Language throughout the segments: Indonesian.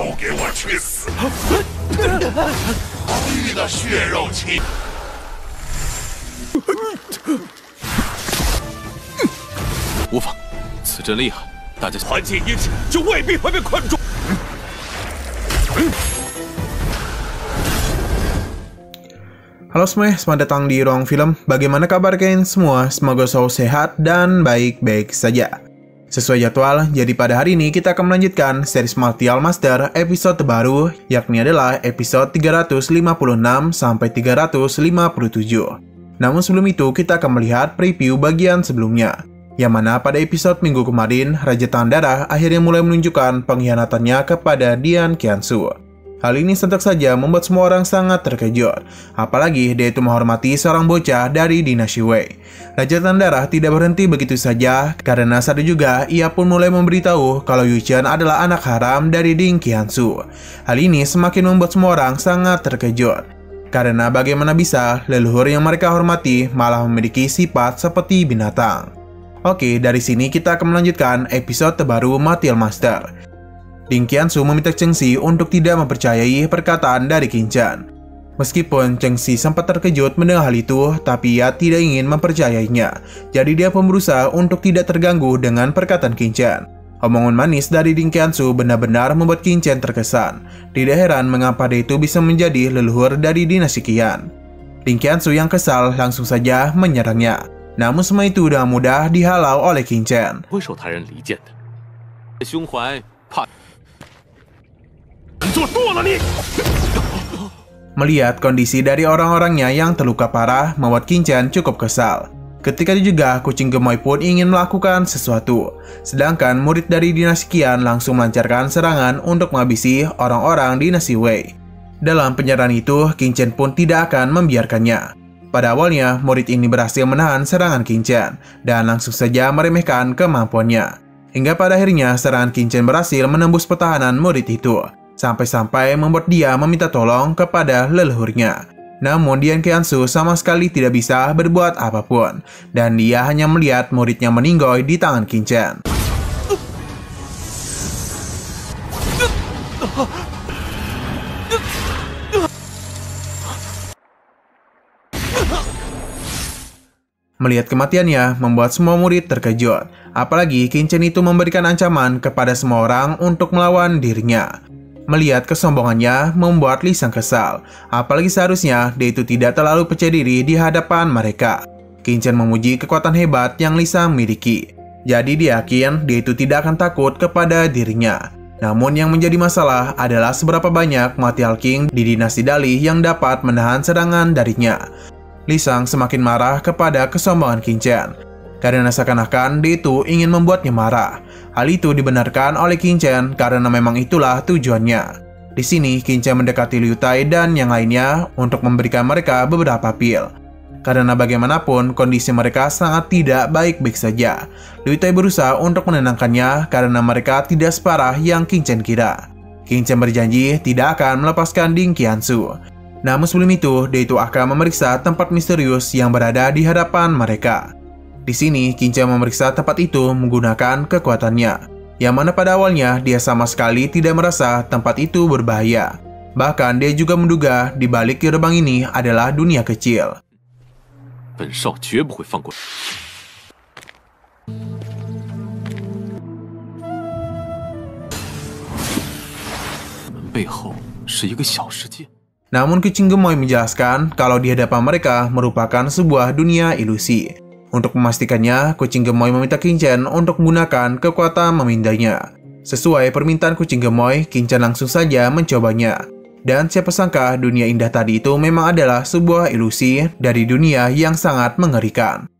都给我去死！皇玉的血肉亲。无妨，此阵厉害，大家团结一致，就未必会被困住。Halo semuanya, selamat datang di Ruang Film. Bagaimana kabar kalian semua? Semoga selalu sehat dan baik-baik saja. Sesuai jadwal, jadi pada hari ini kita akan melanjutkan series Martial Master episode terbaru, yakni adalah episode 356 sampai 357. Namun sebelum itu, kita akan melihat preview bagian sebelumnya, yang mana pada episode minggu kemarin, Raja Tangan Darah akhirnya mulai menunjukkan pengkhianatannya kepada Dian Qiansu. Hal ini sontak saja membuat semua orang sangat terkejut, apalagi dia itu menghormati seorang bocah dari dinasti Wei. Raja Tangan Darah tidak berhenti begitu saja, karena saat itu juga ia pun mulai memberitahu kalau Yu Chen adalah anak haram dari Ding Qiansu. Hal ini semakin membuat semua orang sangat terkejut, karena bagaimana bisa leluhur yang mereka hormati malah memiliki sifat seperti binatang. Oke, dari sini kita akan melanjutkan episode terbaru Martial Master. Ding Qiansu meminta Cheng Xi untuk tidak mempercayai perkataan dari Qin Chen. Meskipun Cheng Xi sempat terkejut mendengar hal itu, tapi ia tidak ingin mempercayainya. Jadi dia pun berusaha untuk tidak terganggu dengan perkataan Qin Chen. Omongan manis dari Ding Qiansu benar-benar membuat Qin Chen terkesan. Tidak heran mengapa dia itu bisa menjadi leluhur dari dinasti Qian. Ding Qiansu yang kesal langsung saja menyerangnya. Namun semua itu dengan mudah dihalau oleh Qin Chen. Melihat kondisi dari orang-orangnya yang terluka parah membuat Qin Chen cukup kesal. Ketika itu juga kucing gemoy pun ingin melakukan sesuatu. Sedangkan murid dari dinasti Qian langsung melancarkan serangan untuk menghabisi orang-orang dinasti Wei. Dalam penyerangan itu, Qin Chen pun tidak akan membiarkannya. Pada awalnya, murid ini berhasil menahan serangan Qin Chen dan langsung saja meremehkan kemampuannya. Hingga pada akhirnya serangan Qin Chen berhasil menembus pertahanan murid itu, sampai-sampai membuat dia meminta tolong kepada leluhurnya. Namun Dian Qiansu sama sekali tidak bisa berbuat apapun, dan dia hanya melihat muridnya meninggoy di tangan Qin Chen. Melihat kematiannya membuat semua murid terkejut, apalagi Qin Chen itu memberikan ancaman kepada semua orang untuk melawan dirinya. Melihat kesombongannya membuat Li Shang kesal, apalagi seharusnya dia itu tidak terlalu percaya diri di hadapan mereka. Qin Chen memuji kekuatan hebat yang Li Shang miliki, jadi dia yakin dia itu tidak akan takut kepada dirinya. Namun yang menjadi masalah adalah seberapa banyak Martial King di dinasti Dali yang dapat menahan serangan darinya. Li Shang semakin marah kepada kesombongan Qin Chen, karena seakan-akan dia itu ingin membuatnya marah. Hal itu dibenarkan oleh Qin Chen karena memang itulah tujuannya. Di sini Qin Chen mendekati Liu Tai dan yang lainnya untuk memberikan mereka beberapa pil. Karena bagaimanapun kondisi mereka sangat tidak baik-baik saja. Liu Tai berusaha untuk menenangkannya karena mereka tidak separah yang Qin Chen kira. Qin Chen berjanji tidak akan melepaskan Ding Qiansu. Namun sebelum itu, dia itu akan memeriksa tempat misterius yang berada di hadapan mereka. Di sini, Qin Chen memeriksa tempat itu menggunakan kekuatannya, yang mana pada awalnya dia sama sekali tidak merasa tempat itu berbahaya. Bahkan dia juga menduga di balik gerbang ini adalah dunia kecil. Namun kucing gemoy menjelaskan kalau di hadapan mereka merupakan sebuah dunia ilusi. Untuk memastikannya, kucing gemoy meminta Qin Chen untuk menggunakan kekuatan memindainya. Sesuai permintaan kucing gemoy, Qin Chen langsung saja mencobanya. Dan siapa sangka dunia indah tadi itu memang adalah sebuah ilusi dari dunia yang sangat mengerikan.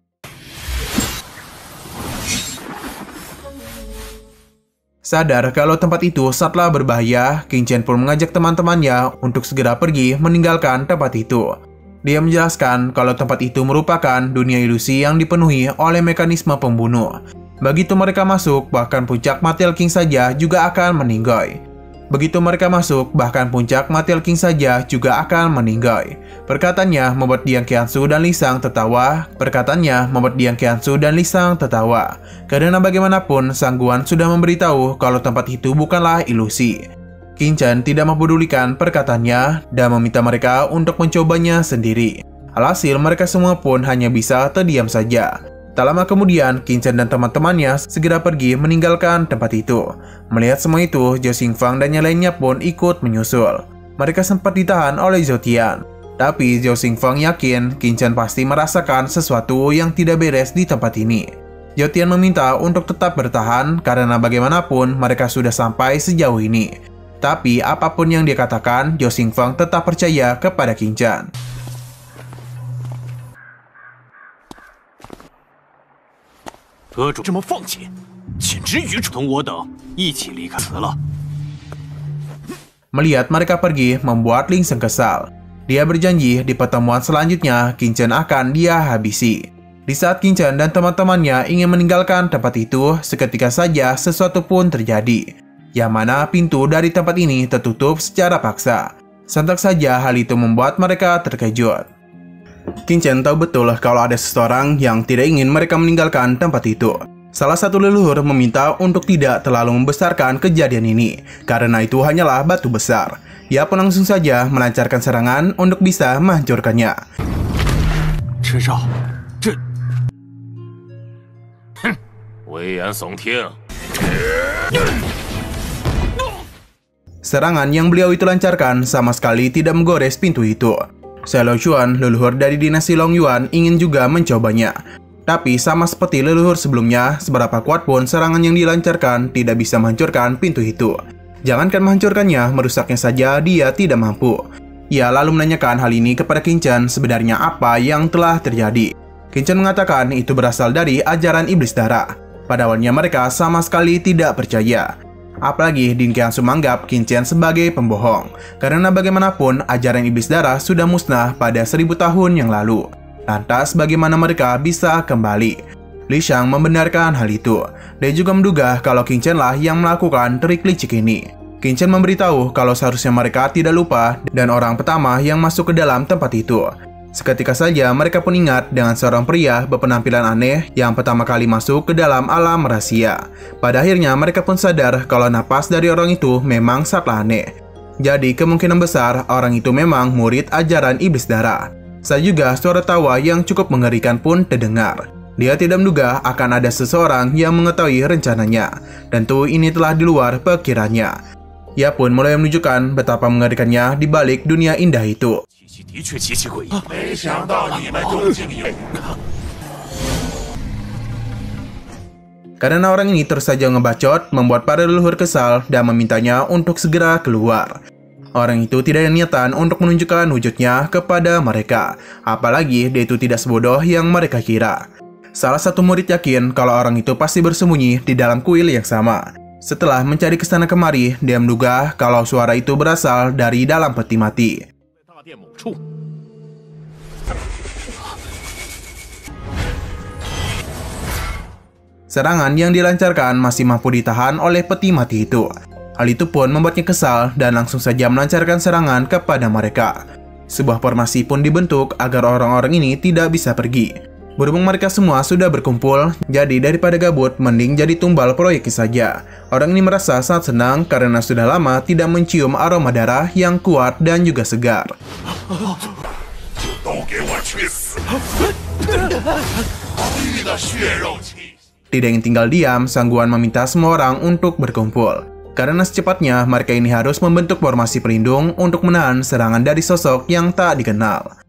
Sadar kalau tempat itu sangatlah berbahaya, Qin Chen pun mengajak teman-temannya untuk segera pergi meninggalkan tempat itu. Dia menjelaskan kalau tempat itu merupakan dunia ilusi yang dipenuhi oleh mekanisme pembunuh. Begitu mereka masuk, bahkan puncak Martial King saja juga akan meninggoy. Begitu mereka masuk, bahkan puncak Martial King saja juga akan meninggoy. Perkataannya membuat Dian Qiansu dan Li Shang tertawa. Karena bagaimanapun, Sang Guan sudah memberitahu kalau tempat itu bukanlah ilusi. Qin Chen tidak mempedulikan perkataannya dan meminta mereka untuk mencobanya sendiri. Alhasil mereka semua pun hanya bisa terdiam saja. Tak lama kemudian, Qin Chen dan teman-temannya segera pergi meninggalkan tempat itu. Melihat semua itu, Zhao Xingfang dan yang lainnya pun ikut menyusul. Mereka sempat ditahan oleh Zhao Tian. Tapi Zhao Xingfang yakin Qin Chen pasti merasakan sesuatu yang tidak beres di tempat ini. Zhao Tian meminta untuk tetap bertahan karena bagaimanapun mereka sudah sampai sejauh ini. Tapi apapun yang dia katakan, Zhao Xingfang tetap percaya kepada Qin Chen. 阁主这么放弃，简直愚蠢！同我等一起离开此了。 Melihat mereka pergi membuat Ling Seng kesal. Dia berjanji di pertemuan selanjutnya Qin Chen akan dia habisi. Di saat Qin Chen dan teman-temannya ingin meninggalkan tempat itu, seketika saja sesuatu pun terjadi. Yang mana pintu dari tempat ini tertutup secara paksa. Sontak saja hal itu membuat mereka terkejut. Qin Chen tahu betul kalau ada seseorang yang tidak ingin mereka meninggalkan tempat itu. Salah satu leluhur meminta untuk tidak terlalu membesarkan kejadian ini, karena itu hanyalah batu besar. Ia pun langsung saja melancarkan serangan untuk bisa menghancurkannya. Serangan yang beliau itu lancarkan sama sekali tidak menggores pintu itu. Xiao Xuan, leluhur dari dinasti Long Yuan, ingin juga mencobanya. Tapi sama seperti leluhur sebelumnya, seberapa kuat pun serangan yang dilancarkan tidak bisa menghancurkan pintu itu. Jangankan menghancurkannya, merusaknya saja dia tidak mampu. Ia lalu menanyakan hal ini kepada Qin Chen sebenarnya apa yang telah terjadi. Qin Chen mengatakan itu berasal dari ajaran iblis darah. Pada awalnya mereka sama sekali tidak percaya. Apalagi Din Qiangsu menganggap Qin Chen sebagai pembohong, karena bagaimanapun ajaran iblis darah sudah musnah pada 1000 tahun yang lalu. Lantas bagaimana mereka bisa kembali? Li Shang membenarkan hal itu. Dia juga menduga kalau Qin Chen lah yang melakukan trik licik ini. Qin Chen memberitahu kalau seharusnya mereka tidak lupa dan orang pertama yang masuk ke dalam tempat itu. Seketika saja mereka pun ingat dengan seorang pria berpenampilan aneh yang pertama kali masuk ke dalam alam rahasia. Pada akhirnya mereka pun sadar kalau napas dari orang itu memang sangatlah aneh. Jadi kemungkinan besar orang itu memang murid ajaran iblis darah. Saat juga suara tawa yang cukup mengerikan pun terdengar. Dia tidak menduga akan ada seseorang yang mengetahui rencananya. Tentu ini telah di luar pikirannya. Ia pun mulai menunjukkan betapa mengerikannya di balik dunia indah itu. Karena orang ini terus saja ngebacot, membuat para leluhur kesal dan memintanya untuk segera keluar. Orang itu tidak ada niatan untuk menunjukkan wujudnya kepada mereka, apalagi dia itu tidak sebodoh yang mereka kira. Salah satu murid yakin kalau orang itu pasti bersembunyi di dalam kuil yang sama. Setelah mencari kesana kemari, dia menduga kalau suara itu berasal dari dalam peti mati. Serangan yang dilancarkan masih mampu ditahan oleh peti mati itu. Hal itu pun membuatnya kesal dan langsung saja melancarkan serangan kepada mereka. Sebuah formasi pun dibentuk agar orang-orang ini tidak bisa pergi. Berhubung mereka semua sudah berkumpul, jadi daripada gabut mending jadi tumbal proyeknya saja. Orang ini merasa sangat senang karena sudah lama tidak mencium aroma darah yang kuat dan juga segar. Tidak ingin tinggal diam, Sang Guan meminta semua orang untuk berkumpul. Karena secepatnya mereka ini harus membentuk formasi pelindung untuk menahan serangan dari sosok yang tak dikenal.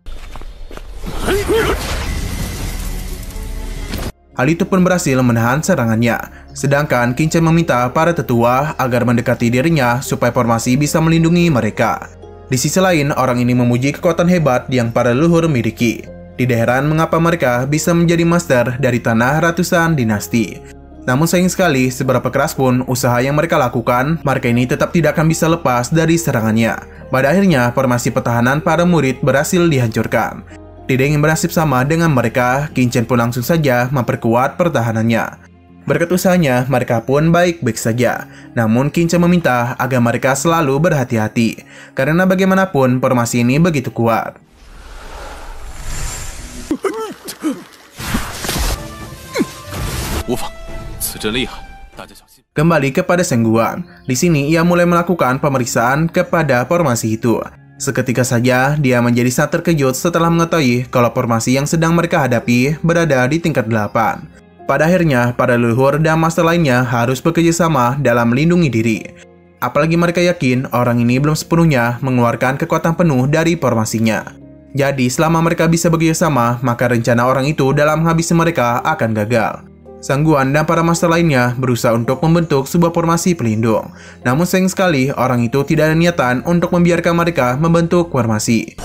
Hal itu pun berhasil menahan serangannya. Sedangkan Qin Chen meminta para tetua agar mendekati dirinya supaya formasi bisa melindungi mereka. Di sisi lain, orang ini memuji kekuatan hebat yang para leluhur miliki. Tidak heran mengapa mereka bisa menjadi master dari tanah ratusan dinasti. Namun sayang sekali, seberapa keras pun usaha yang mereka lakukan, mereka ini tetap tidak akan bisa lepas dari serangannya. Pada akhirnya, formasi pertahanan para murid berhasil dihancurkan. Tidak ingin bernasib sama dengan mereka, Qin Chen pun langsung saja memperkuat pertahanannya. Berkat usahanya, mereka pun baik-baik saja. Namun Qin Chen meminta agar mereka selalu berhati-hati, karena bagaimanapun formasi ini begitu kuat. Wu Fang, 此阵厉害，大家小心。Kembali kepada Sengguan, di sini ia mulai melakukan pemeriksaan kepada formasi itu. Seketika saja dia menjadi sangat terkejut setelah mengetahui kalau formasi yang sedang mereka hadapi berada di tingkat 8. Pada akhirnya, para leluhur dan master lainnya harus bekerja sama dalam melindungi diri. Apalagi mereka yakin orang ini belum sepenuhnya mengeluarkan kekuatan penuh dari formasinya. Jadi selama mereka bisa bekerja sama, maka rencana orang itu dalam menghabisi mereka akan gagal. Sangguan dan para master lainnya berusaha untuk membentuk sebuah formasi pelindung. Namun sayang sekali orang itu tidak ada niatan untuk membiarkan mereka membentuk formasi.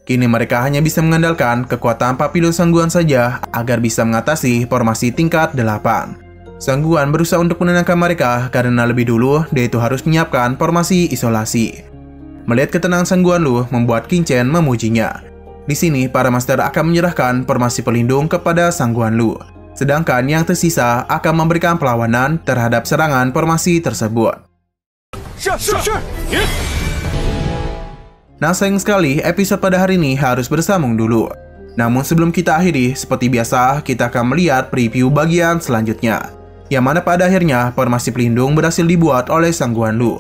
Kini mereka hanya bisa mengandalkan kekuatan Papillon Sangguan saja agar bisa mengatasi formasi tingkat 8. Sangguan berusaha untuk menenangkan mereka karena lebih dulu dia itu harus menyiapkan formasi isolasi. Melihat ketenangan Sangguan Lu membuat Qin Chen memujinya. Di sini para master akan menyerahkan formasi pelindung kepada Sangguan Lu, sedangkan yang tersisa akan memberikan perlawanan terhadap serangan formasi tersebut. Nah sayang sekali episode pada hari ini harus bersambung dulu. Namun sebelum kita akhiri, seperti biasa kita akan melihat preview bagian selanjutnya, yang mana pada akhirnya formasi pelindung berhasil dibuat oleh Sangguan Lu.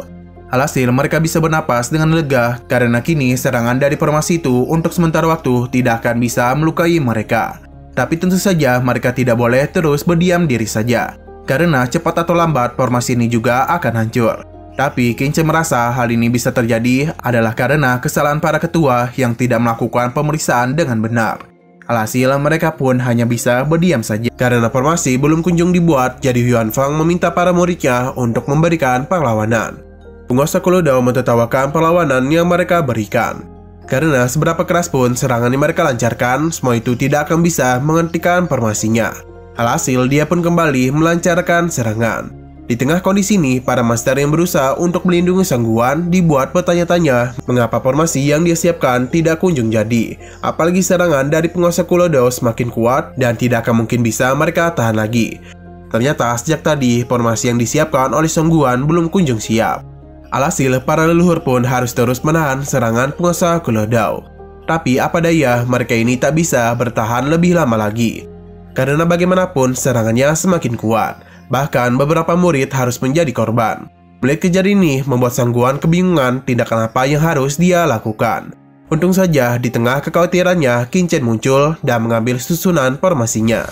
Alhasil mereka bisa bernapas dengan lega karena kini serangan dari formasi itu untuk sementara waktu tidak akan bisa melukai mereka. Tapi tentu saja mereka tidak boleh terus berdiam diri saja, karena cepat atau lambat formasi ini juga akan hancur. Tapi Qin Chen merasa hal ini bisa terjadi adalah karena kesalahan para ketua yang tidak melakukan pemeriksaan dengan benar. Alhasil mereka pun hanya bisa berdiam saja. Karena formasi belum kunjung dibuat, jadi Yuan Fang meminta para muridnya untuk memberikan perlawanan. Penguasa Kulo Dao mentertawakan perlawanan yang mereka berikan. Karena seberapa keras pun serangan yang mereka lancarkan, semua itu tidak akan bisa menghentikan formasinya. Alhasil dia pun kembali melancarkan serangan. Di tengah kondisi ini, para master yang berusaha untuk melindungi Sangguan dibuat bertanya-tanya mengapa formasi yang dia siapkan tidak kunjung jadi. Apalagi serangan dari penguasa Kulo Dao semakin kuat dan tidak akan mungkin bisa mereka tahan lagi. Ternyata sejak tadi formasi yang disiapkan oleh Sangguan belum kunjung siap. Alhasil para leluhur pun harus terus menahan serangan penguasa Kulo Dao. Tapi apa daya, mereka ini tak bisa bertahan lebih lama lagi. Karena bagaimanapun serangannya semakin kuat. Bahkan beberapa murid harus menjadi korban. Melihat kejadian ini membuat Sangguan kebingungan tindakan apa yang harus dia lakukan. Untung saja di tengah kekhawatirannya Qin Chen muncul dan mengambil susunan formasinya.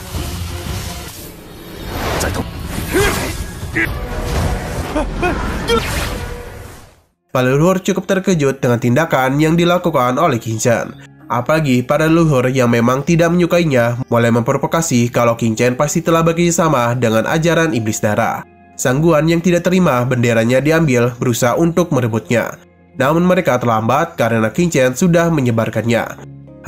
Para leluhur cukup terkejut dengan tindakan yang dilakukan oleh Qin Chen. Apalagi para leluhur yang memang tidak menyukainya mulai memprovokasi kalau Qin Chen pasti telah bekerjasama dengan ajaran iblis darah. Sangguan yang tidak terima benderanya diambil berusaha untuk merebutnya. Namun mereka terlambat karena Qin Chen sudah menyebarkannya.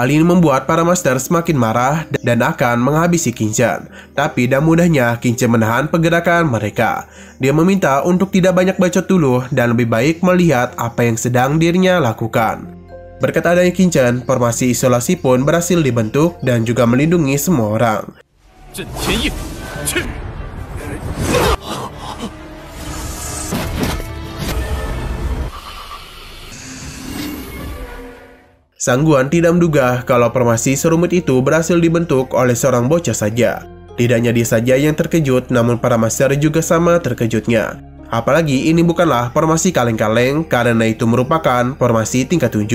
Hal ini membuat para master semakin marah dan akan menghabisi Qin Chen. Tapi dan mudahnya Qin Chen menahan pergerakan mereka. Dia meminta untuk tidak banyak bacot dulu dan lebih baik melihat apa yang sedang dirinya lakukan. Berkat adanya Qin Chen, formasi isolasi pun berhasil dibentuk dan juga melindungi semua orang. Sangguan tidak menduga kalau formasi serumit itu berhasil dibentuk oleh seorang bocah saja. Tidak hanya dia saja yang terkejut, namun para master juga sama terkejutnya. Apalagi ini bukanlah formasi kaleng-kaleng karena itu merupakan formasi tingkat 7.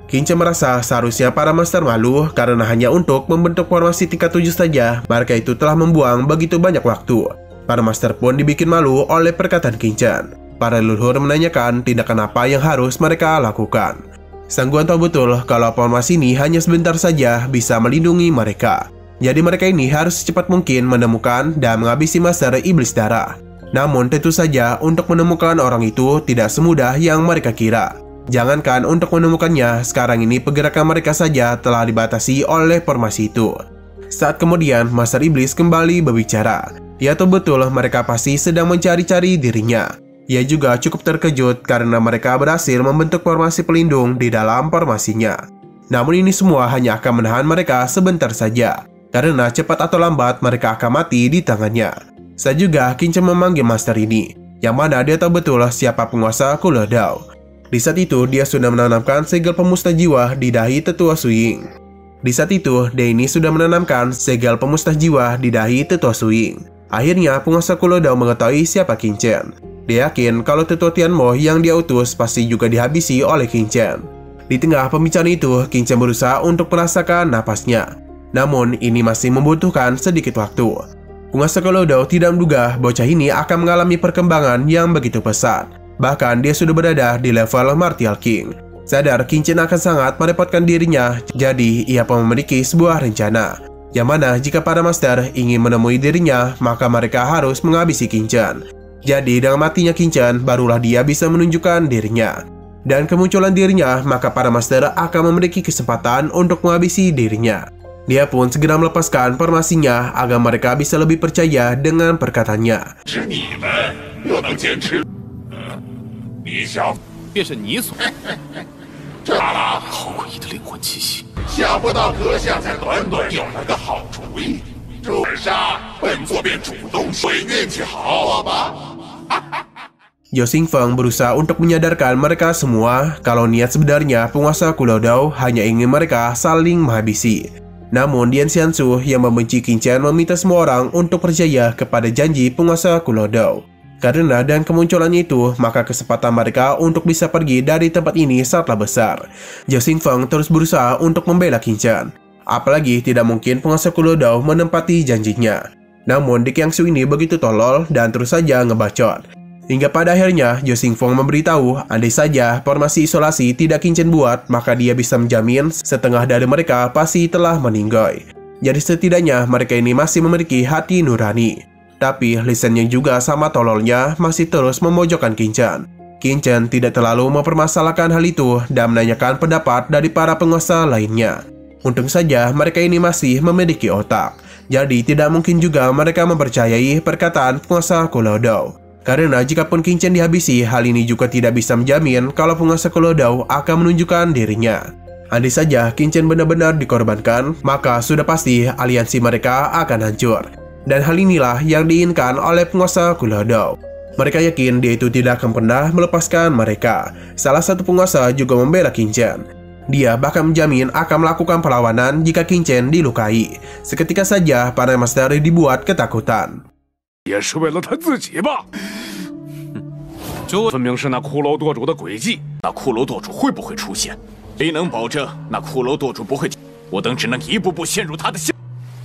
Qin Chen merasa seharusnya para master malu karena hanya untuk membentuk formasi tingkat 7 saja mereka itu telah membuang begitu banyak waktu. Para master pun dibikin malu oleh perkataan Qin Chen. Para leluhur menanyakan tindakan apa yang harus mereka lakukan. Sangguan tahu betul kalau formasi ini hanya sebentar saja bisa melindungi mereka. Jadi mereka ini harus secepat mungkin menemukan dan menghabisi master iblis darah. Namun tentu saja untuk menemukan orang itu tidak semudah yang mereka kira. Jangankan untuk menemukannya, sekarang ini pergerakan mereka saja telah dibatasi oleh formasi itu. Saat kemudian Master Iblis kembali berbicara. Ia tahu betul mereka pasti sedang mencari-cari dirinya. Ia juga cukup terkejut karena mereka berhasil membentuk formasi pelindung di dalam formasinya. Namun ini semua hanya akan menahan mereka sebentar saja, karena cepat atau lambat mereka akan mati di tangannya. Saya juga Qin Chen memanggil Master ini, yang mana dia tahu betul siapa penguasa Kulo Dao. Di saat itu, dia sudah menanamkan segel pemusnah jiwa di dahi tetua Su Ying. Di saat itu, Denny sudah menanamkan segel pemusnah jiwa di dahi tetua Su Ying. Akhirnya, penguasa Kulou Dao mengetahui siapa Qin Chen. Dia yakin kalau tetua Tianmo yang dia utus pasti juga dihabisi oleh Qin Chen. Di tengah pembicaraan itu, Qin Chen berusaha untuk merasakan napasnya. Namun, ini masih membutuhkan sedikit waktu. Penguasa Kulou Dao tidak menduga bocah ini akan mengalami perkembangan yang begitu pesat. Bahkan, dia sudah berada di level Martial King. Sadar Qin Chen akan sangat merepotkan dirinya, jadi ia pun memiliki sebuah rencana. Yang mana jika para master ingin menemui dirinya, maka mereka harus menghabisi Qin Chen. Jadi dengan matinya Qin Chen, barulah dia bisa menunjukkan dirinya. Dan kemunculan dirinya, maka para master akan memiliki kesempatan untuk menghabisi dirinya. Dia pun segera melepaskan formasinya agar mereka bisa lebih percaya dengan perkataannya. 便是你所这来了，好诡异的灵魂气息。想不到阁下才短短有了个好主意。主杀，本座便主动会运气好吧。Zhao Xingfeng berusaha untuk menyadarkan mereka semua kalau niat sebenarnya penguasa Kulou Dao hanya ingin mereka saling menghabisi. Namun Dian Xiansu yang membenci Qin Chen meminta semua orang untuk percaya kepada janji penguasa Kulou Dao. Karena dengan kemunculannya itu, maka kesempatan mereka untuk bisa pergi dari tempat ini sangatlah besar. Zhao Xingfeng terus berusaha untuk membela Qin Chen. Apalagi tidak mungkin penguasa Kulou Dao menempati janjinya. Namun Di Qiangsu ini begitu tolol dan terus saja ngebacot. Hingga pada akhirnya Zhao Xingfeng memberitahu andai saja formasi isolasi tidak Qin Chen buat, maka dia bisa menjamin setengah dari mereka pasti telah meninggal. Jadi setidaknya mereka ini masih memiliki hati nurani. Tapi Listen yang juga sama tololnya masih terus memojokkan Qin Chen. Qin Chen tidak terlalu mempermasalahkan hal itu dan menanyakan pendapat dari para penguasa lainnya. Untung saja mereka ini masih memiliki otak. Jadi tidak mungkin juga mereka mempercayai perkataan penguasa Kulou Dao. Karena jikapun Qin Chen dihabisi, hal ini juga tidak bisa menjamin kalau penguasa Kulou Dao akan menunjukkan dirinya. Andai saja Qin Chen benar-benar dikorbankan, maka sudah pasti aliansi mereka akan hancur. Dan hal inilah yang diinginkan oleh penguasa Kulou Dao. Mereka yakin dia itu tidak akan pernah melepaskan mereka. Salah satu penguasa juga membela Qin Chen. Dia bahkan menjamin akan melakukan perlawanan jika Qin Chen dilukai. Seketika saja para master dibuat ketakutan. 也是为了他自己吧。这分明是那骷髅舵主的诡计。那骷髅舵主会不会出现？谁能保证那骷髅舵主不会？我等只能一步步陷入他的陷。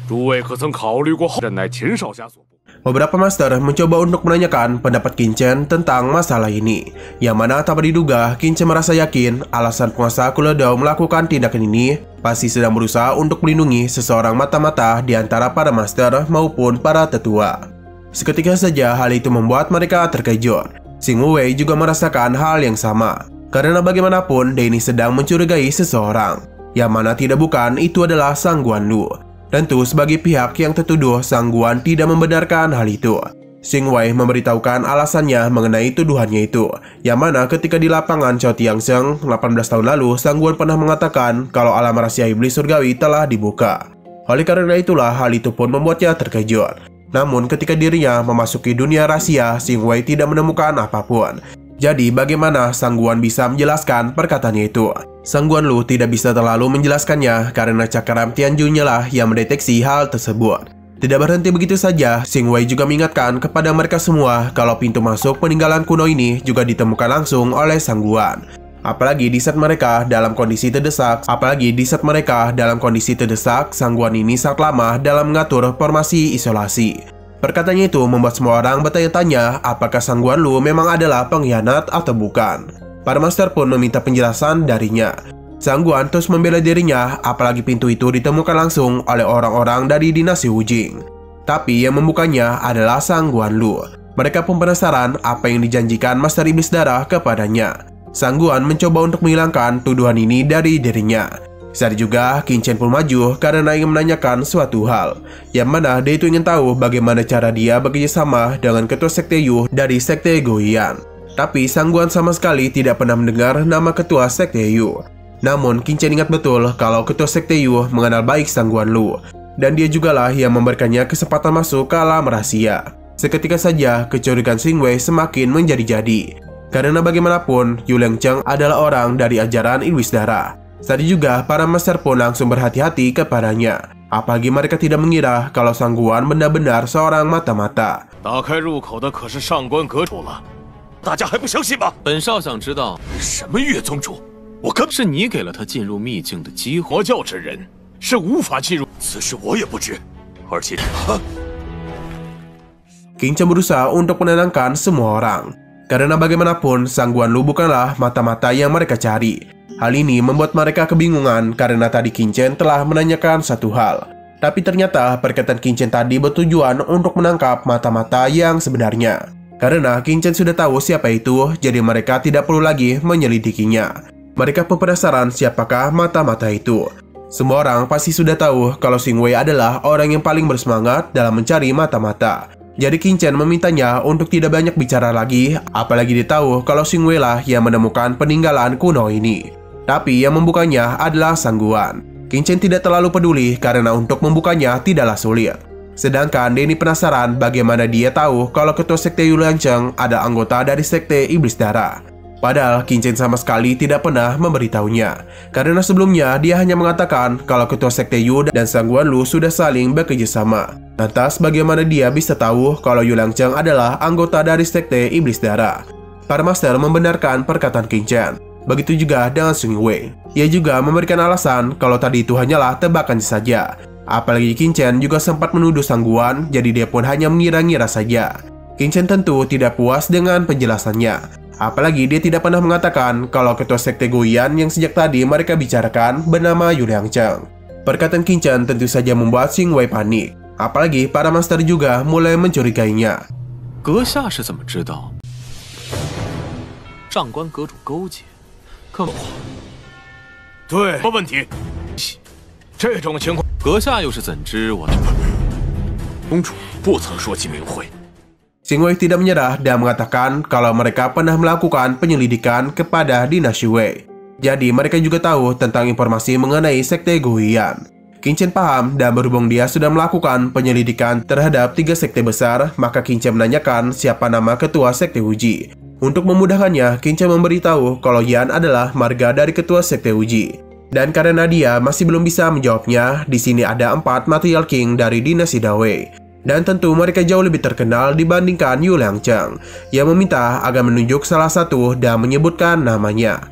诸位可曾考虑过后？朕乃秦少侠所部。 Beberapa master mencoba untuk menanyakan pendapat Qin Chen tentang masalah ini, yang mana tanpa diduga Qin Chen merasa yakin alasan penguasa Kulou Dao melakukan tindakan ini pasti sedang berusaha untuk melindungi seseorang mata-mata di antara para master maupun para tetua. Seketika saja hal itu membuat mereka terkejut. Xing Wei juga merasakan hal yang sama, karena bagaimanapun Denny sedang mencurigai seseorang, yang mana tidak bukan itu adalah Sang Guanlu. Tentu sebagai pihak yang tertuduh, Sang Guan tidak membenarkan hal itu. Xing Wei memberitahukan alasannya mengenai tuduhannya itu, yang mana ketika di lapangan Chao Tiangsheng 18 tahun lalu, Sang Guan pernah mengatakan kalau alam rahasia iblis surgawi telah dibuka. Oleh karena itulah hal itu pun membuatnya terkejut. Namun ketika dirinya memasuki dunia rahasia, Xing Wei tidak menemukan apapun. Jadi bagaimana Sang Guan bisa menjelaskan perkataannya itu? Sang Guanlu tidak bisa terlalu menjelaskannya karena cakram Tianjunnya lah yang mendeteksi hal tersebut. Tidak berhenti begitu saja, Xing Wei juga mengingatkan kepada mereka semua kalau pintu masuk peninggalan kuno ini juga ditemukan langsung oleh Sang Guan. Apalagi di saat mereka dalam kondisi terdesak, Sang Guan ini sangat lama dalam mengatur formasi isolasi. Perkataannya itu membuat semua orang bertanya-tanya apakah Sang Guanlu memang adalah pengkhianat atau bukan. Para master pun meminta penjelasan darinya. Sang Guan terus membela dirinya, apalagi pintu itu ditemukan langsung oleh orang-orang dari dinasti Wujing. Tapi yang membukanya adalah Sang Guanlu. Mereka pun penasaran apa yang dijanjikan Master Iblis Darah kepadanya. Sang Guan mencoba untuk menghilangkan tuduhan ini dari dirinya. Saat juga Qin Chen pun maju karena ingin menanyakan suatu hal, yang mana dia itu ingin tahu bagaimana cara dia bekerjasama dengan ketua sekte Yu dari sekte Goyan. Tapi Sang Guan sama sekali tidak pernah mendengar nama ketua sekte Yu. Namun Qin Chen ingat betul kalau ketua sekte Yu mengenal baik Sang Guanlu, dan dia jugalah yang memberikannya kesempatan masuk ke alam rahasia. Seketika saja kecurigaan Xing Wei semakin menjadi-jadi. Karena bagaimanapun, Yu Liangcheng adalah orang dari ajaran iblis darah. Tadi juga para master pun langsung berhati-hati kepadanya. Apalagi mereka tidak mengira kalau Sang Guan benar-benar seorang mata-mata. 打开入口的可是上官阁主了，大家还不相信吗？本少想知道，什么月宗主？我根是你给了他进入秘境的机会。佛教之人是无法进入，此事我也不知。而且， King Chen berusaha untuk menenangkan semua orang. Karena bagaimanapun, Sang Guan Lu bukanlah mata-mata yang mereka cari. Hal ini membuat mereka kebingungan karena tadi King Chen telah menanyakan satu hal. Tapi ternyata perkataan King Chen tadi bertujuan untuk menangkap mata-mata yang sebenarnya. Karena King Chen sudah tahu siapa itu, jadi mereka tidak perlu lagi menyelidikinya. Mereka pun penasaran siapakah mata-mata itu. Semua orang pasti sudah tahu kalau Xing Wei adalah orang yang paling bersemangat dalam mencari mata-mata. Jadi King Chen memintanya untuk tidak banyak bicara lagi, apalagi dia tahu kalau Xing Wei lah yang menemukan peninggalan kuno ini. Tapi yang membukanya adalah Sang Guan. King Chen tidak terlalu peduli karena untuk membukanya tidaklah sulit. Sedangkan Denny penasaran bagaimana dia tahu kalau ketua sekte Yu Liangcheng ada anggota dari sekte iblis darah. Padahal King Chen sama sekali tidak pernah memberitahunya. Karena sebelumnya dia hanya mengatakan kalau ketua sekte Yu dan Sang Guan Lu sudah saling bekerja sama. Lantas bagaimana dia bisa tahu kalau Yu Liangcheng adalah anggota dari sekte iblis darah? Para master membenarkan perkataan King Chen. Begitu juga dengan Xing Wei. Ia juga memberikan alasan kalau tadi itu hanyalah tebakan saja. Apalagi King Chen juga sempat menuduh Sang Guan, jadi dia pun hanya mengira-ngira saja. King Chen tentu tidak puas dengan penjelasannya. Apalagi dia tidak pernah mengatakan kalau ketua sekte Guoyan yang sejak tadi mereka bicarakan bernama Yu Liangcheng. Perkataan King Chen tentu saja membuat Xing Wei panik. Apalagi para master juga mulai mencurigainya. 阁下是怎么知道上官阁主勾结？可对，什么问题？这种情况，阁下又是怎知我？公主不曾说起名讳。 Xing Wei tidak menyerah dan mengatakan kalau mereka pernah melakukan penyelidikan kepada dinasti Wei. Jadi mereka juga tahu tentang informasi mengenai sekte Guoyan. King Chen paham dan berhubung dia sudah melakukan penyelidikan terhadap 3 sekte besar, maka King Chen menanyakan siapa nama ketua sekte Wuji. Untuk memudahkannya, King Chen memberitahu kalau Yan adalah marga dari ketua sekte Wuji. Dan karena dia masih belum bisa menjawabnya, di sini ada 4 material king dari dinasti Dawei. Dan tentu mereka jauh lebih terkenal dibandingkan Yu Liangcheng, yang meminta agar menunjuk salah satu dan menyebutkan namanya.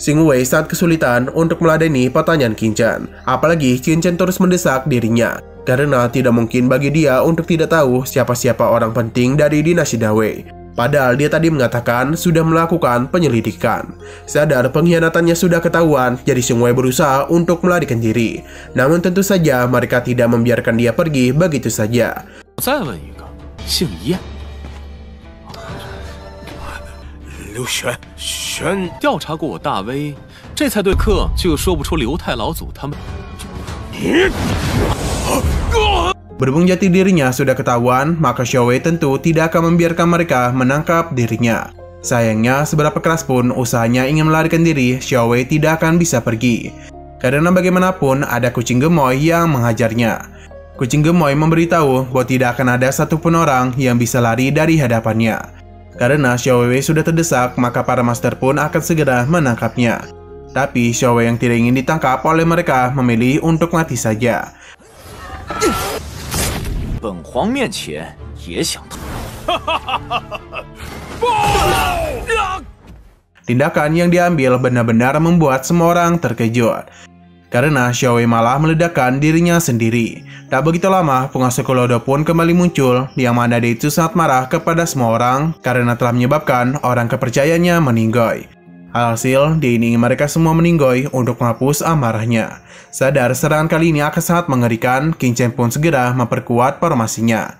Xing Wei sangat kesulitan untuk meladeni pertanyaan King Chen, apalagi King Chen terus mendesak dirinya, karena tidak mungkin bagi dia untuk tidak tahu siapa-siapa orang penting dari dinasti Dawei. Padahal dia tadi mengatakan sudah melakukan penyelidikan. Sadar pengkhianatannya sudah ketahuan, jadi Xing Wei berusaha untuk melarikan diri. Namun tentu saja mereka tidak membiarkan dia pergi begitu saja. 再问一个，姓燕，刘玄，调查过我大威，这才对客就说不出刘太老祖他们。 Berhubung jati dirinya sudah ketahuan, maka Xiao Wei tentu tidak akan membiarkan mereka menangkap dirinya. Sayangnya, seberapa keras pun usahanya ingin melarikan diri, Xiao Wei tidak akan bisa pergi. Karena bagaimanapun ada kucing gemoy yang menghajarnya. Kucing gemoy memberitahu bahwa tidak akan ada satupun orang yang bisa lari dari hadapannya. Karena Xiao Wei sudah terdesak, maka para master pun akan segera menangkapnya. Tapi Xiao Wei yang tidak ingin ditangkap oleh mereka memilih untuk mati saja. 本皇面前也想逃。Tindakan yang diambil benar-benar membuat semua orang terkejut. Karena Xiao Wei malah meledakkan dirinya sendiri. Tak begitu lama, penguasa Komodo pun kembali muncul, yang mana dia itu sangat marah kepada semua orang karena telah menyebabkan orang kepercayaannya meninggoy. Alhasil, dia ingin mereka semua meninggoy untuk menghapus amarahnya. Sadar serangan kali ini akan sangat mengerikan, King Chen pun segera memperkuat formasinya.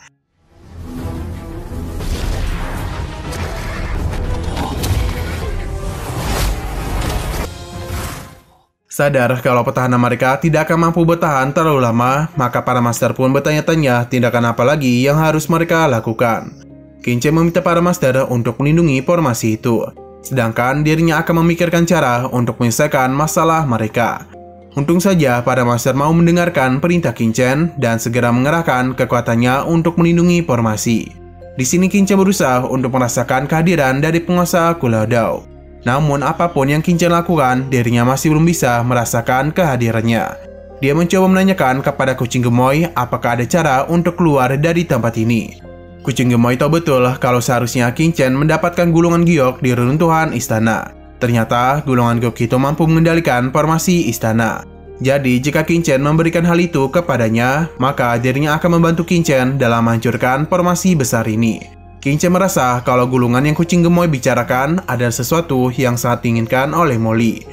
Sadar kalau pertahanan mereka tidak akan mampu bertahan terlalu lama, maka para master pun bertanya-tanya tindakan apa lagi yang harus mereka lakukan. King Chen meminta para master untuk melindungi formasi itu, sedangkan dirinya akan memikirkan cara untuk menyelesaikan masalah mereka. Untung saja para master mau mendengarkan perintah King Chen dan segera mengerahkan kekuatannya untuk melindungi formasi. Di sini Qin Chen berusaha untuk merasakan kehadiran dari penguasa Kulao Dao. Namun apapun yang Qin Chen lakukan, dirinya masih belum bisa merasakan kehadirannya. Dia mencoba menanyakan kepada kucing gemoy apakah ada cara untuk keluar dari tempat ini. Kucing gemoy tahu betul kalau seharusnya Qin Chen mendapatkan gulungan giok di reruntuhan istana. Ternyata gulungan giok itu mampu mengendalikan formasi istana. Jadi jika Qin Chen memberikan hal itu kepadanya, maka dirinya akan membantu Qin Chen dalam menghancurkan formasi besar ini. Qin Chen merasa kalau gulungan yang kucing gemoy bicarakan adalah sesuatu yang sangat diinginkan oleh Molly.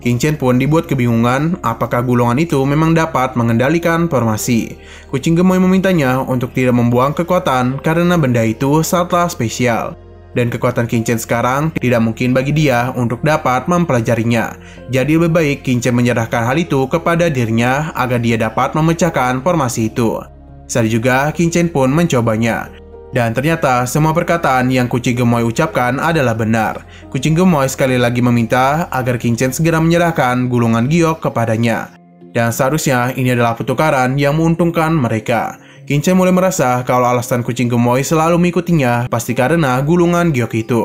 Qin Chen pun dibuat kebingungan apakah gulungan itu memang dapat mengendalikan formasi. Kucing gemoy memintanya untuk tidak membuang kekuatan karena benda itu sangatlah spesial. Dan kekuatan Qin Chen sekarang tidak mungkin bagi dia untuk dapat mempelajarinya. Jadi lebih baik Qin Chen menyerahkan hal itu kepada dirinya agar dia dapat memecahkan formasi itu. Saat juga Qin Chen pun mencobanya. Dan ternyata semua perkataan yang kucing gemoy ucapkan adalah benar. Kucing gemoy sekali lagi meminta agar Qin Chen segera menyerahkan gulungan giok kepadanya. Dan seharusnya ini adalah pertukaran yang menguntungkan mereka. Qin Chen mulai merasa kalau alasan kucing gemoy selalu mengikutinya pasti karena gulungan giok itu.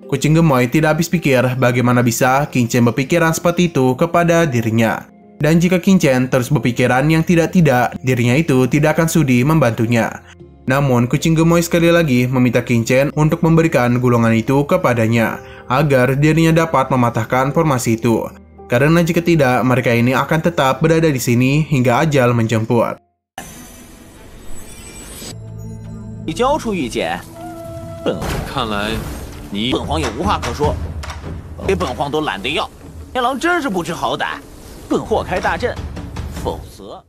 Kucing gemoy tidak habis pikir bagaimana bisa Qin Chen berpikiran seperti itu kepada dirinya. Dan jika Qin Chen terus berpikiran yang tidak-tidak, dirinya itu tidak akan sudi membantunya. Namun, kucing gemoy sekali lagi meminta Qin Chen untuk memberikan gulungan itu kepadanya, agar dirinya dapat mematahkan formasi itu. Karena jika tidak, mereka ini akan tetap berada di sini hingga ajal menjemput. 你交出玉简，本看来你本皇也无话可说，给本皇都懒得要。天狼真是不知好歹，本祸开大阵，否则。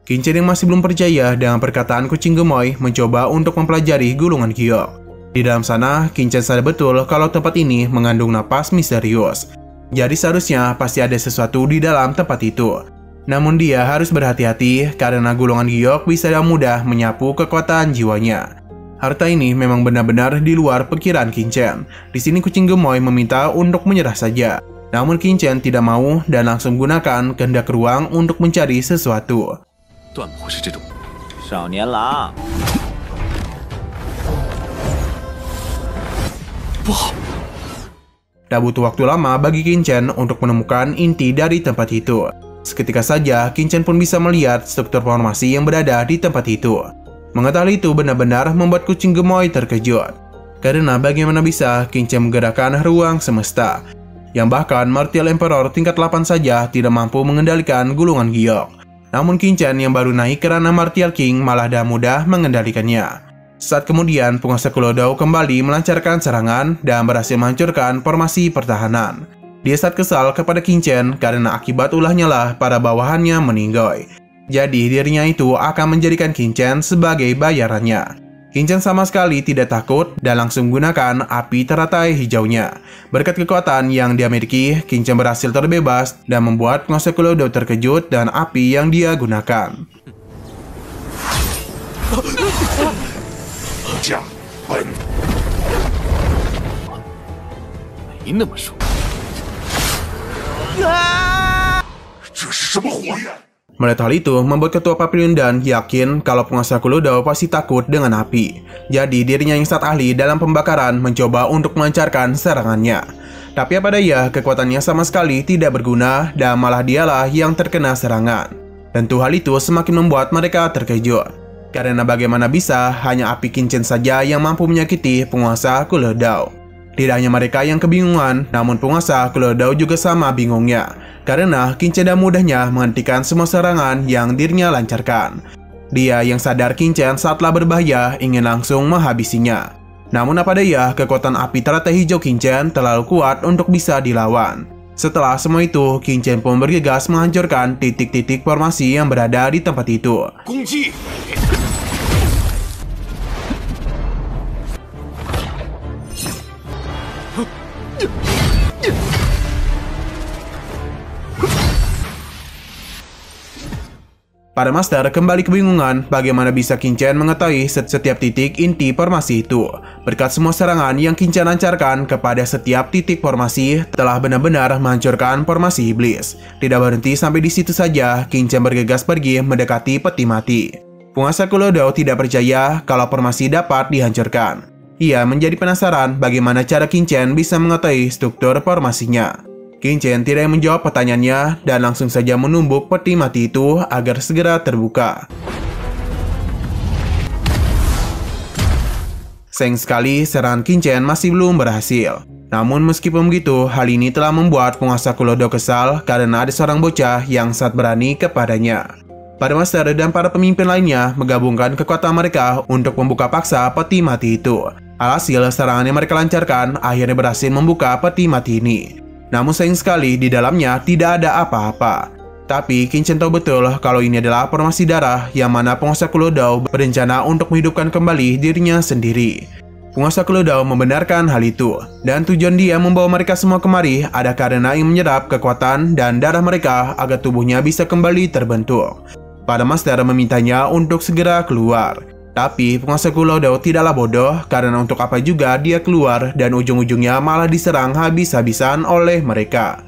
Qin Chen yang masih belum percaya dengan perkataan kucing gemoy mencoba untuk mempelajari gulungan giok. Di dalam sana, Qin Chen sadar betul kalau tempat ini mengandung napas misterius. Jadi seharusnya pasti ada sesuatu di dalam tempat itu. Namun dia harus berhati-hati karena gulungan giok bisa dengan mudah menyapu kekuatan jiwanya. Harta ini memang benar-benar di luar pikiran Qin Chen. Di sini kucing gemoy meminta untuk menyerah saja. Namun Qin Chen tidak mau dan langsung gunakan kehendak ruang untuk mencari sesuatu. 断不会是这种。少年郎，不好， Tak butuh waktu lama bagi Qin Chen untuk menemukan inti dari tempat itu. Seketika saja, Qin Chen pun bisa melihat struktur formasi yang berada di tempat itu. Mengetahui itu benar-benar membuat kucing gemoy terkejut. Karena bagaimana bisa Qin Chen menggerakkan ruang semesta, yang bahkan Martial Emperor tingkat 8 saja tidak mampu mengendalikan gulungan giok. Namun Qin Chen yang baru naik kerana Martial King malah dah mudah mengendalikannya. Saat kemudian penguasa Kulao Dao kembali melancarkan serangan dan berhasil menghancurkan formasi pertahanan. Dia sangat kesal kepada Qin Chen karena akibat ulahnya lah para bawahannya meninggoy. Jadi dirinya itu akan menjadikan Qin Chen sebagai bayarannya. Qin Chen sama sekali tidak takut dan langsung menggunakan api teratai hijaunya. Berkat kekuatan yang dia miliki, Qin Chen berhasil terbebas dan membuat penguasa Kulao Dao terkejut dan api yang dia gunakan. 将本没那么说。这是什么火焰？ Melihat hal itu, membuat ketua Papillon Dan yakin kalau penguasa Kulao Dao pasti takut dengan api. Jadi dirinya yang sangat ahli dalam pembakaran mencoba untuk melancarkan serangannya. Tapi apa daya, kekuatannya sama sekali tidak berguna dan malah dialah yang terkena serangan. Tentu hal itu semakin membuat mereka terkejut. Karena bagaimana bisa hanya api Qin Chen saja yang mampu menyakiti penguasa Kulao Dao. Tidak hanya mereka yang kebingungan, namun penguasa Kulao Dao juga sama bingungnya. Karena Qin Chen dan mudahnya menghentikan semua serangan yang dirinya lancarkan. Dia yang sadar Qin Chen saatlah berbahaya ingin langsung menghabisinya. Namun apa daya, kekuatan api teratai hijau Qin Chen terlalu kuat untuk bisa dilawan. Setelah semua itu, Qin Chen pun bergegas menghancurkan titik-titik formasi yang berada di tempat itu. 攻击！ Para master kembali kebingungan bagaimana bisa Qin Chen mengetahui setiap titik inti formasi itu. Berkat semua serangan yang Qin Chen lancarkan kepada setiap titik formasi telah benar-benar menghancurkan formasi iblis. Tidak berhenti sampai di situ saja, Qin Chen bergegas pergi mendekati peti mati. Penguasa Kulodao tidak percaya kalau formasi dapat dihancurkan. Ia menjadi penasaran bagaimana cara Qin Chen bisa mengetahui struktur formasinya. Qin Chen tidak menjawab pertanyaannya dan langsung saja menumbuk peti mati itu agar segera terbuka. Sayang sekali serangan Qin Chen masih belum berhasil. Namun meskipun begitu, hal ini telah membuat penguasa Kulodao kesal karena ada seorang bocah yang sangat berani kepadanya. Para master dan para pemimpin lainnya menggabungkan kekuatan mereka untuk membuka paksa peti mati itu. Alhasil, serangan yang mereka lancarkan akhirnya berhasil membuka peti mati ini. Namun sayang sekali di dalamnya tidak ada apa-apa. Tapi Qin Chen tahu betul kalau ini adalah formasi darah yang mana penguasa Kulodao berencana untuk menghidupkan kembali dirinya sendiri. Penguasa Kulodao membenarkan hal itu, dan tujuan dia membawa mereka semua kemari ada karena ingin menyerap kekuatan dan darah mereka agar tubuhnya bisa kembali terbentuk. Para master memintanya untuk segera keluar. Tapi penguasa Kulodao tidaklah bodoh karena untuk apa juga dia keluar dan ujung-ujungnya malah diserang habis-habisan oleh mereka.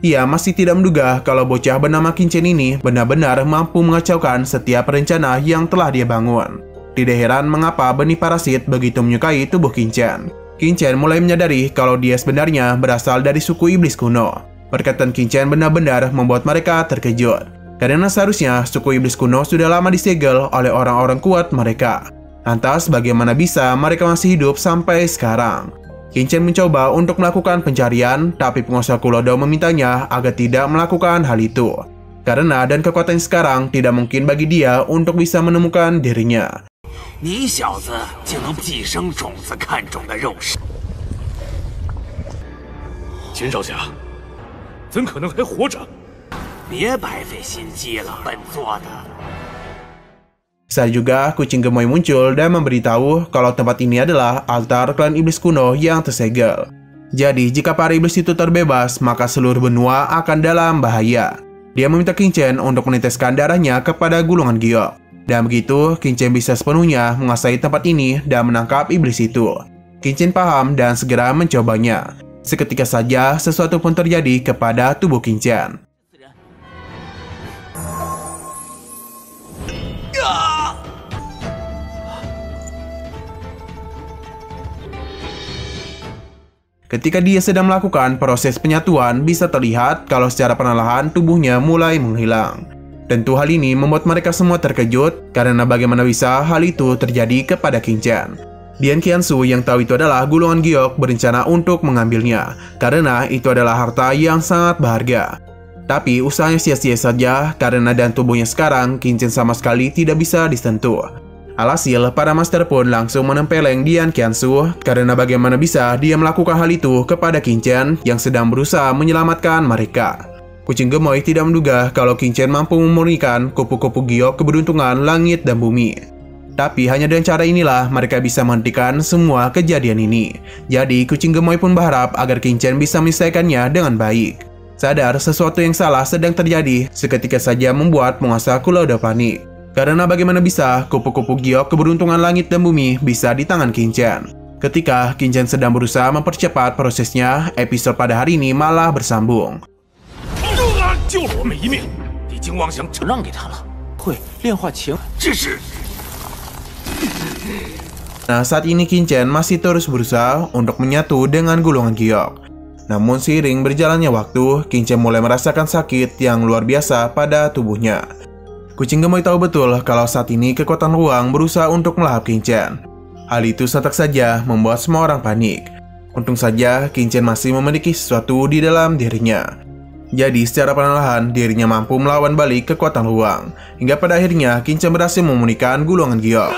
Ia masih tidak menduga kalau bocah bernama Qin Chen ini benar-benar mampu mengacaukan setiap rencana yang telah dia bangun. Tidak heran mengapa benih parasit begitu menyukai tubuh Qin Chen. Qin Chen mulai menyadari kalau dia sebenarnya berasal dari suku iblis kuno. Perkataan Qin Chen benar-benar membuat mereka terkejut. Karena seharusnya suku iblis kuno sudah lama disegel oleh orang-orang kuat mereka. Lantas bagaimana bisa mereka masih hidup sampai sekarang? Qin Chen mencoba untuk melakukan pencarian, tapi penguasa Kulodao memintanya agar tidak melakukan hal itu. Karena dan kekuatan sekarang tidak mungkin bagi dia untuk bisa menemukan dirinya. 你小子竟能寄生种子看中的肉食！ 秦少侠，怎可能还活着？ 别白费心机了，本座的。 Saat juga kucing gemoy muncul dan memberitahu kalau tempat ini adalah altar klan iblis kuno yang tersegel. Jadi jika para iblis itu terbebas, maka seluruh benua akan dalam bahaya. Dia meminta Qin Chen untuk meneteskan darahnya kepada gulungan giok. Dan begitu, Qin Chen bisa sepenuhnya menguasai tempat ini dan menangkap iblis itu. Qin Chen paham dan segera mencobanya. Seketika saja, sesuatu pun terjadi kepada tubuh Qin Chen. Ketika dia sedang melakukan proses penyatuan, bisa terlihat kalau secara perlahan tubuhnya mulai menghilang. Tentu hal ini membuat mereka semua terkejut karena bagaimana bisa hal itu terjadi kepada Qin Chen. Dian Qiansu yang tahu itu adalah gulungan giok berencana untuk mengambilnya karena itu adalah harta yang sangat berharga. Tapi usahanya sia-sia saja karena dan tubuhnya sekarang Qin Chen sama sekali tidak bisa disentuh. Alhasil, para master pun langsung menempeleng Dian Qiansu karena bagaimana bisa dia melakukan hal itu kepada Qin Chen yang sedang berusaha menyelamatkan mereka. Kucing gemoy tidak menduga kalau Qin Chen mampu memurnikan kupu-kupu giok keberuntungan langit dan bumi. Tapi hanya dengan cara inilah mereka bisa menghentikan semua kejadian ini. Jadi kucing gemoy pun berharap agar Qin Chen bisa menyelesaikannya dengan baik. Sadar sesuatu yang salah sedang terjadi, seketika saja membuat penguasa Kulodao panik. Karena bagaimana bisa kupu-kupu giok keberuntungan langit dan bumi bisa di tangan Qin Chen. Ketika Qin Chen sedang berusaha mempercepat prosesnya, episode pada hari ini malah bersambung. 救了我们一命，你竟妄想让给他了，会炼化情，这是 Nah, saat ini Qin Chen masih terus berusaha untuk menyatu dengan gulungan giok. Namun seiring berjalannya waktu, Qin Chen mulai merasakan sakit yang luar biasa pada tubuhnya. Kucing gemoy tahu betul kalau saat ini kekuatan ruang berusaha untuk melahap Qin Chen. Hal itu sontak saja membuat semua orang panik. Untung saja Qin Chen masih memiliki sesuatu di dalam dirinya. Jadi secara perlahan dirinya mampu melawan balik kekuatan ruang. Hingga pada akhirnya Qin Chen berhasil memurnikan gulungan giok.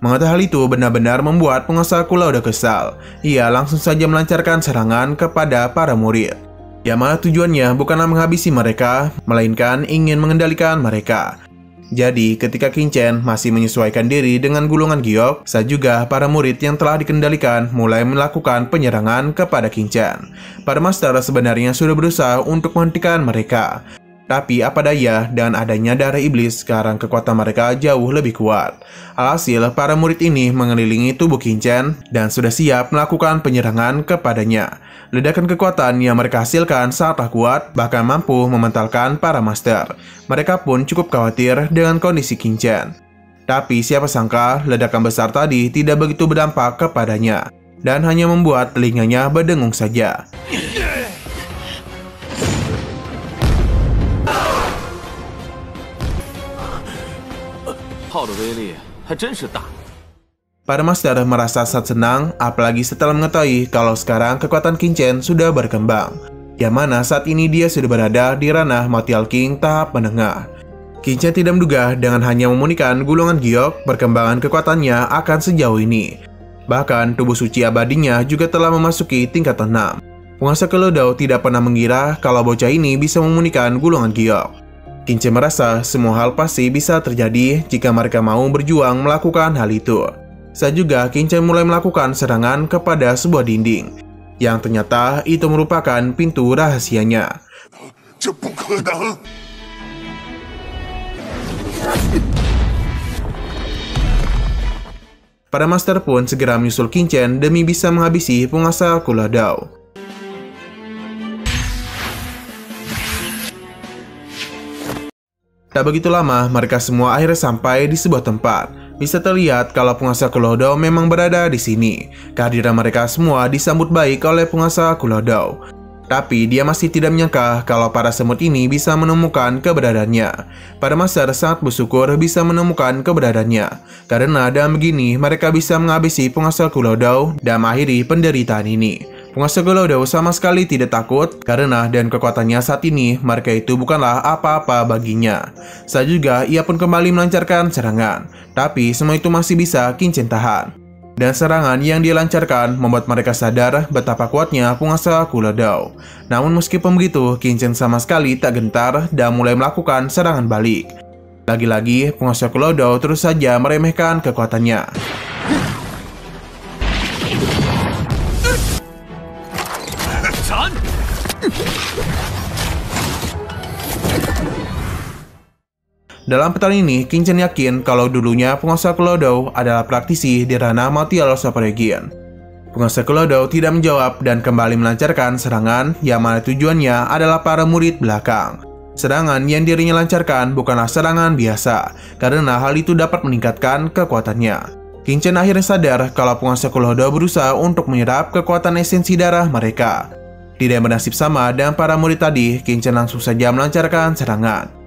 Mengetahui hal itu benar-benar membuat penguasa Kulodao kesal. Ia langsung saja melancarkan serangan kepada para murid. Yang mana tujuannya bukanlah menghabisi mereka, melainkan ingin mengendalikan mereka. Jadi ketika Qin Chen masih menyesuaikan diri dengan gulungan giok, saat juga para murid yang telah dikendalikan mulai melakukan penyerangan kepada Qin Chen. Para master sebenarnya sudah berusaha untuk menghentikan mereka. Tapi apa daya, dengan adanya darah iblis, sekarang kekuatan mereka jauh lebih kuat. Alhasil, para murid ini mengelilingi tubuh Qingchen dan sudah siap melakukan penyerangan kepadanya. Ledakan kekuatan yang mereka hasilkan sangatlah kuat, bahkan mampu mementalkan para master. Mereka pun cukup khawatir dengan kondisi Qingchen. Tapi siapa sangka, ledakan besar tadi tidak begitu berdampak kepadanya, dan hanya membuat telinganya berdengung saja. 炮的威力还真是大。 Para master merasa sangat senang, apalagi setelah mengetahui kalau sekarang kekuatan Qingchen sudah berkembang, yang mana saat ini dia sudah berada di ranah Material King tahap menengah. Qingchen tidak menduga dengan hanya memunikan gulungan giok, perkembangan kekuatannya akan sejauh ini. Bahkan tubuh suci abadinya juga telah memasuki tingkat 6. Penguasa Kelodao tidak pernah mengira kalau bocah ini bisa memunikan gulungan giok. Qingchen merasa semua hal pasti bisa terjadi jika mereka mau berjuang melakukan hal itu. Saat juga Qingchen mulai melakukan serangan kepada sebuah dinding, yang ternyata itu merupakan pintu rahasianya. 这不可能！ Para master pun segera menyusul Qingchen demi bisa menghabisi penguasa Kelodao. Tak begitu lama, mereka semua akhirnya sampai di sebuah tempat. Bisa terlihat kalau penguasa Kelodao memang berada di sini. Kehadiran mereka semua disambut baik oleh penguasa Kelodao. Tapi dia masih tidak menyangka kalau para semut ini bisa menemukan keberadaannya. Para master sangat bersyukur bisa menemukan keberadaannya, karena dengan begini mereka bisa menghabisi penguasa Kelodao dan mengakhiri penderitaan ini. Penguasa Kelodao sama sekali tidak takut, karena dengan kekuatannya saat ini mereka itu bukanlah apa-apa baginya. Saat juga ia pun kembali melancarkan serangan, tapi semua itu masih bisa Qingchen tahan. Dan serangan yang dilancarkan membuat mereka sadar betapa kuatnya penguasa Kelodao. Namun meskipun begitu, Qingchen sama sekali tak gentar dan mulai melakukan serangan balik. Lagi-lagi, penguasa Kelodao terus saja meremehkan kekuatannya. Dalam pertarungan ini, Qingchen yakin kalau dulunya penguasa Kelodao adalah praktisi di ranah Material Superregion. Penguasa Kelodao tidak menjawab dan kembali melancarkan serangan yang mana tujuannya adalah para murid belakang. Serangan yang dirinya lancarkan bukanlah serangan biasa, karena hal itu dapat meningkatkan kekuatannya. Qingchen akhirnya sadar kalau penguasa Kelodao berusaha untuk menyerap kekuatan esensi darah mereka. Tidak bernasib sama dengan para murid tadi, Qingchen langsung saja melancarkan serangan.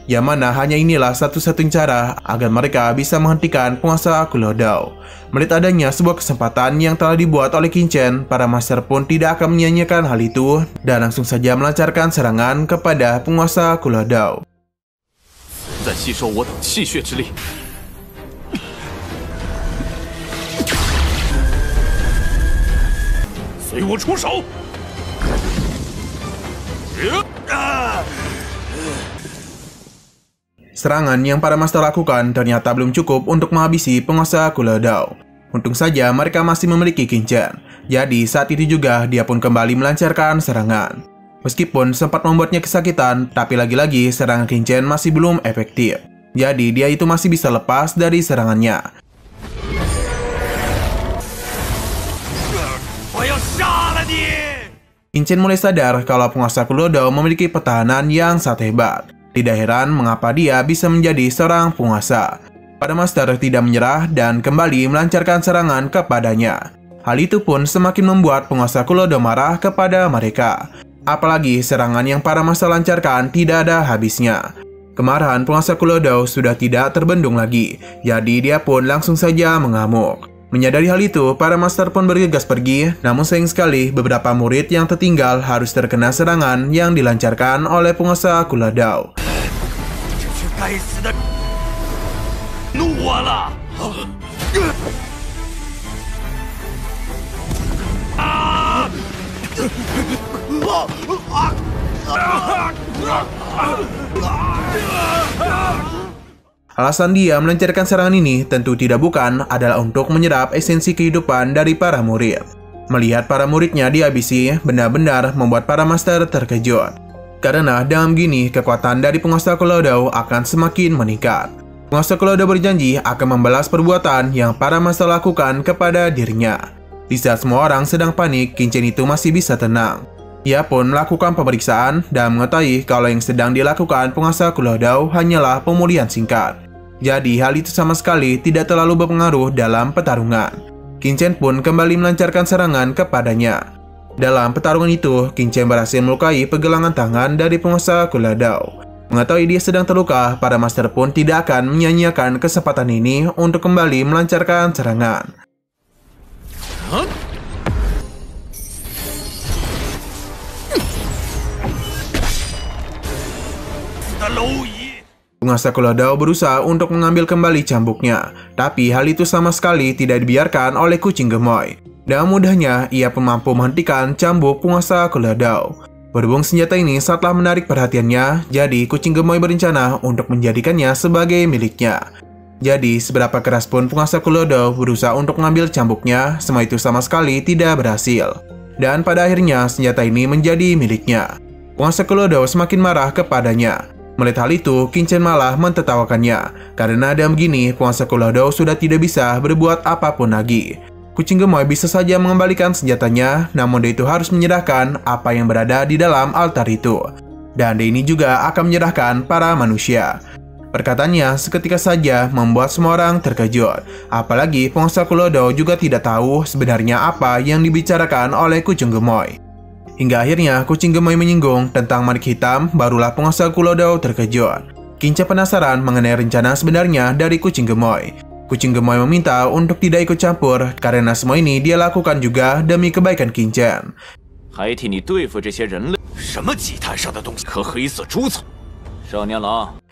Yang mana hanya inilah satu-satunya cara agar mereka bisa menghentikan penguasa Kelodao. Melihat adanya sebuah kesempatan yang telah dibuat oleh Qingchen, para master pun tidak akan menyia-nyiakan hal itu dan langsung saja melancarkan serangan kepada penguasa Kelodao. 再吸收我等气血之力。 随我出手！ Serangan yang para master lakukan ternyata belum cukup untuk menghabisi penguasa Kelodao. Untung saja mereka masih memiliki Qingchen. Jadi saat itu juga dia pun kembali melancarkan serangan. Meskipun sempat membuatnya kesakitan, tapi lagi-lagi serangan Qingchen masih belum efektif. Jadi dia itu masih bisa lepas dari serangannya. Qingchen mulai sadar kalau penguasa Kelodao memiliki pertahanan yang sangat hebat. Tidak heran mengapa dia bisa menjadi seorang penguasa. Para master tidak menyerah dan kembali melancarkan serangan kepadanya. Hal itu pun semakin membuat penguasa Kelodao marah kepada mereka. Apalagi serangan yang para master lancarkan tidak ada habisnya. Kemarahan penguasa Kelodao sudah tidak terbendung lagi, jadi dia pun langsung saja mengamuk. Menyadari hal itu, para master pun bergegas pergi, namun sayang sekali beberapa murid yang tertinggal harus terkena serangan yang dilancarkan oleh penguasa Kelodao. Alasan dia melancarkan serangan ini tentu tidak bukan adalah untuk menyerap esensi kehidupan dari para murid. Melihat para muridnya dihabisi benar-benar membuat para master terkejut. Karena dengan begini, kekuatan dari penguasa Kulo Dao akan semakin meningkat. Penguasa Kulo Dao berjanji akan membalas perbuatan yang para master lakukan kepada dirinya. Di saat semua orang sedang panik, Qin Chen itu masih bisa tenang. Ia pun melakukan pemeriksaan dan mengetahui kalau yang sedang dilakukan penguasa Kulo Dao hanyalah pemulihan singkat. Jadi hal itu sama sekali tidak terlalu berpengaruh dalam pertarungan. Qin Chen pun kembali melancarkan serangan kepadanya. Dalam pertarungan itu, Qin Chen berhasil melukai pergelangan tangan dari penguasa Kulo Dao. Mengetahui dia sedang terluka, para master pun tidak akan menyia-nyiakan kesempatan ini untuk kembali melancarkan serangan. Penguasa Kulo Dao berusaha untuk mengambil kembali cambuknya, tapi hal itu sama sekali tidak dibiarkan oleh kucing gemoy. Dengan mudahnya, ia pun mampu menghentikan cambuk penguasa Kulo Dao. Berhubung senjata ini sangatlah menarik perhatiannya, jadi kucing gemoy berencana untuk menjadikannya sebagai miliknya. Jadi, seberapa keras pun penguasa Kulo Dao berusaha untuk mengambil cambuknya, semua itu sama sekali tidak berhasil. Dan pada akhirnya, senjata ini menjadi miliknya. Penguasa Kulo Dao semakin marah kepadanya. Melihat hal itu, Qin Chen malah mentertawakannya. Karena dengan begini, penguasa Kulo Dao sudah tidak bisa berbuat apapun lagi. Kucing gemoy bisa saja mengembalikan senjatanya, namun dia itu harus menyerahkan apa yang berada di dalam altar itu. Dan dia ini juga akan menyerahkan para manusia. Perkataannya seketika saja membuat semua orang terkejut. Apalagi penguasa Kulo Dao juga tidak tahu sebenarnya apa yang dibicarakan oleh kucing gemoy. Hingga akhirnya kucing gemoy menyinggung tentang manik hitam, barulah penguasa Kulo Dao terkejut. Qin Chen penasaran mengenai rencana sebenarnya dari kucing gemoy. Kucing gemoy meminta untuk tidak ikut campur karena semua ini dia lakukan juga demi kebaikan Qin Chen.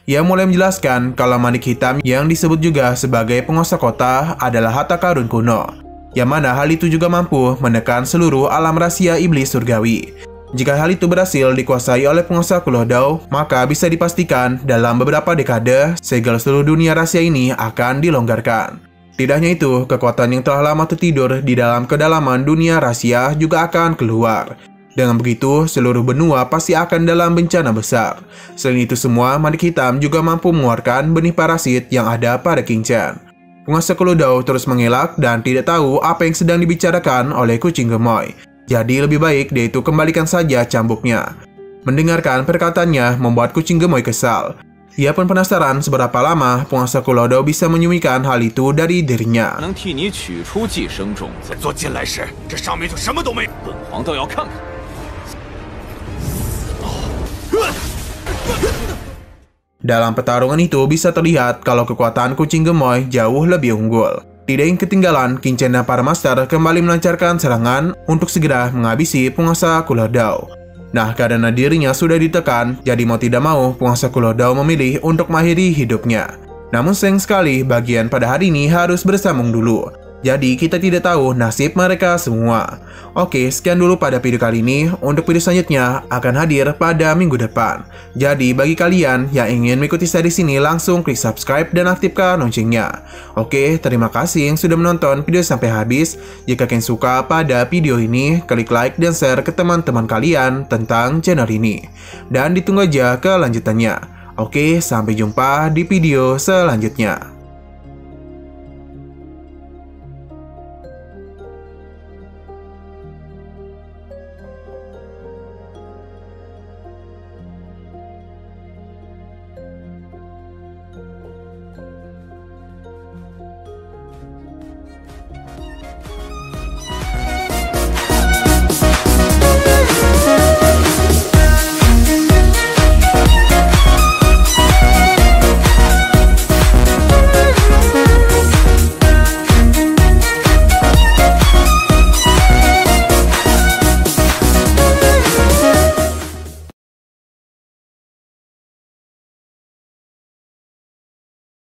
Ia mulai menjelaskan kalau manik hitam yang disebut juga sebagai penguasa kota adalah harta karun kuno, yang mana hal itu juga mampu menekan seluruh alam rahasia iblis surgawi. Jika hal itu berhasil dikuasai oleh penguasa Kulo Dao, maka bisa dipastikan dalam beberapa dekade, segel seluruh dunia rahasia ini akan dilonggarkan. Tidak hanya itu, kekuatan yang telah lama tertidur di dalam kedalaman dunia rahasia juga akan keluar. Dengan begitu, seluruh benua pasti akan dalam bencana besar. Selain itu semua, manik hitam juga mampu mengeluarkan benih parasit yang ada pada Qin Chen. Penguasa Kulo Dao terus mengelak dan tidak tahu apa yang sedang dibicarakan oleh kucing gemoy. Jadi lebih baik dia itu kembalikan saja cambuknya. Mendengarkan perkataannya membuat kucing gemoy kesal. Ia pun penasaran seberapa lama penguasa Kulo Dao bisa menyembunyikan hal itu dari dirinya. Dalam pertarungan itu bisa terlihat kalau kekuatan kucing gemoy jauh lebih unggul. Tidak ingin ketinggalan, Qin Chen dan para master kembali melancarkan serangan untuk segera menghabisi penguasa Kulo Dao. Nah, karena dirinya sudah ditekan, jadi mau tidak mau penguasa Kulo Dao memilih untuk mengakhiri hidupnya. Namun sayang sekali, bagian pada hari ini harus bersambung dulu. Jadi kita tidak tahu nasib mereka semua. Oke, sekian dulu pada video kali ini. Untuk video selanjutnya akan hadir pada minggu depan. Jadi bagi kalian yang ingin mengikuti series ini, langsung klik subscribe dan aktifkan loncengnya. Oke, terima kasih yang sudah menonton video sampai habis. Jika kalian suka pada video ini, klik like dan share ke teman-teman kalian tentang channel ini. Dan ditunggu aja kelanjutannya. Oke, sampai jumpa di video selanjutnya.